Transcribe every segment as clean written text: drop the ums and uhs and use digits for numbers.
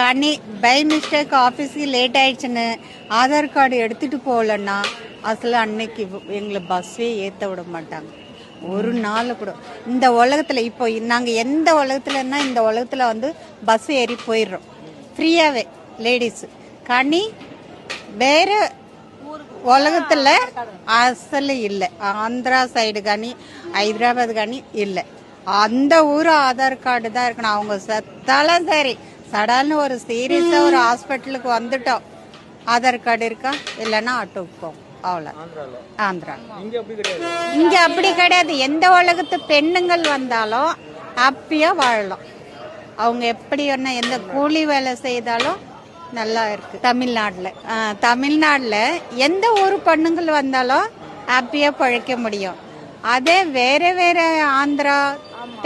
కానీ by mistake ఆఫీస్కి late ஆயிடுச்சுன்னு ஆதார் கார்டு எடுத்துட்டு போகலன்னா அசలు அன்னைக்கு எங்களை பஸ்ஸே ஏற்ற விட மாட்டாங்க. ஒரு நாள் கூட இந்த உலகத்தில் இப்போ நாங்கள் எந்த உலகத்துலன்னா இந்த உலகத்தில் வந்து பஸ் ஏறி போயிடுறோம் ஃப்ரீயாகவே லேடிஸு. కానీ వేరే உலகத்தில் அசలు இல்லை. ஆந்திரா சைடு కానీ ஹைதராபாத் కానీ இல்லை. அந்த ஊர் ஆதார் கார்டு தான் இருக்கணும். அவங்க செத்தாலும் சரி, சடால்னு ஒரு சீரியஸாக ஒரு ஹாஸ்பிட்டலுக்கு வந்துட்டோம், ஆதார் கார்டு இருக்கா, இல்லைன்னா ஆட்டோக்கு போகும், அவ்வளோ. ஆந்திரா இங்கே அப்படி கிடையாது. எந்த உலகத்து பெண்ணுங்கள் வந்தாலும் ஹாப்பியாக வாழலாம். அவங்க எப்படி ஒன்று எந்த கூலி வேலை செய்தாலும் நல்லா இருக்கு. தமிழ்நாட்டில் எந்த ஒரு பெண்ணுங்கள் வந்தாலும் ஹாப்பியாக பழைக்க முடியும். அதே வேற வேற ஆந்திரா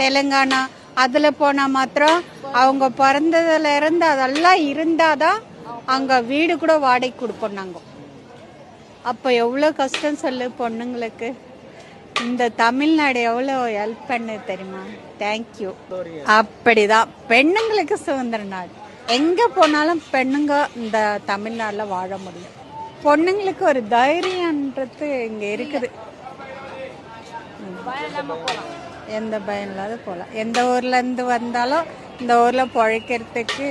தெலுங்கானா அதில் போனால் மாத்திரம் அவங்க பிறந்ததுல இருந்து அதெல்லாம் இருந்தாதான் அங்கே வீடு கூட வாடகை கொடுப்போம் நாங்கள். அப்போ எவ்வளோ கஷ்டம் சொல்லு பொண்ணுங்களுக்கு. இந்த தமிழ்நாடு எவ்வளோ ஹெல்ப் பண்ணு தெரியுமா. தேங்க்யூ. அப்படிதான் பெண்ணுங்களுக்கு சுதந்திர நாடு. எங்கே போனாலும் பெண்ணுங்க இந்த தமிழ்நாட்டில் வாழ முடியும். பொண்ணுங்களுக்கு ஒரு தைரியன்றது இங்கே இருக்குது. எந்த பயம் இல்லாத போகலாம். எந்த ஊர்லேருந்து வந்தாலும் இந்த ஊரில் பிழைக்கிறதுக்கு